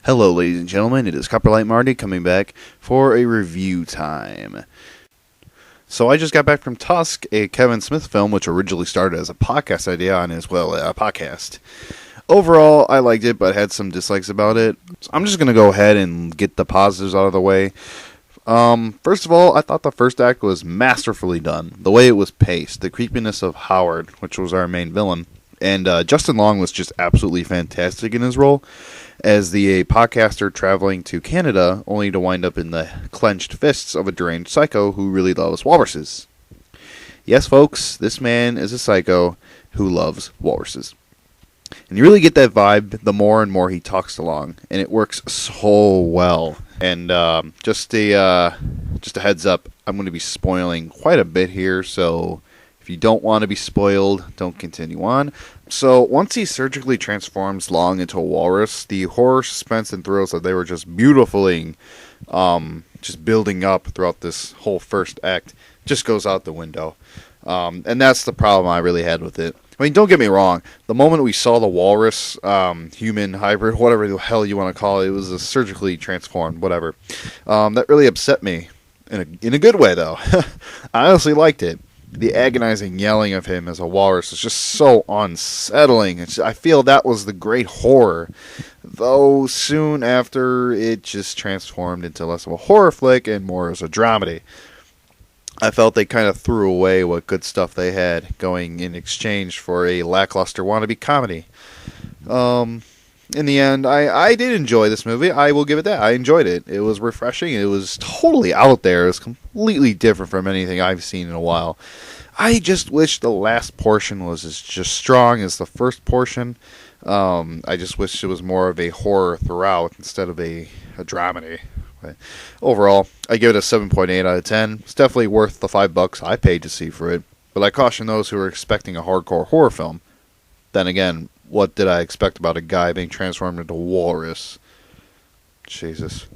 Hello, ladies and gentlemen. It is Copperlight Marty coming back for a review time. So I just got back from Tusk, a Kevin Smith film, which originally started as a podcast idea and as well a podcast. Overall, I liked it, but had some dislikes about it. So I'm just going to go ahead and get the positives out of the way. First of all, I thought the first act was masterfully done. The way it was paced, the creepiness of Howard, which was our main villain, and Justin Long was just absolutely fantastic in his role as the podcaster traveling to Canada, only to wind up in the clenched fists of a deranged psycho who really loves walruses. Yes, folks, this man is a psycho who loves walruses. And you really get that vibe the more and more he talks along, and it works so well. And just a heads up, I'm going to be spoiling quite a bit here, so if you don't want to be spoiled, don't continue on. So once he surgically transforms Long into a walrus, the horror, suspense, and thrills that they were just beautifully just building up throughout this whole first act just goes out the window. And that's the problem I really had with it. I mean, don't get me wrong. The moment we saw the walrus, human, hybrid, whatever the hell you want to call it, it was a surgically transformed, whatever. That really upset me in a good way, though. I honestly liked it. The agonizing yelling of him as a walrus is just so unsettling. I feel that was the great horror. Though soon after, it just transformed into less of a horror flick and more as a dramedy. I felt they kind of threw away what good stuff they had going in exchange for a lackluster wannabe comedy. In the end, I did enjoy this movie. I will give it that. I enjoyed it. It was refreshing. It was totally out there. It was completely different from anything I've seen in a while. I just wish the last portion was as just strong as the first portion. I just wish it was more of a horror throughout instead of a dramedy. But overall, I give it a 7.8 out of 10. It's definitely worth the $5 I paid to see for it. But I caution those who are expecting a hardcore horror film. Then again, what did I expect about a guy being transformed into a walrus? Jesus.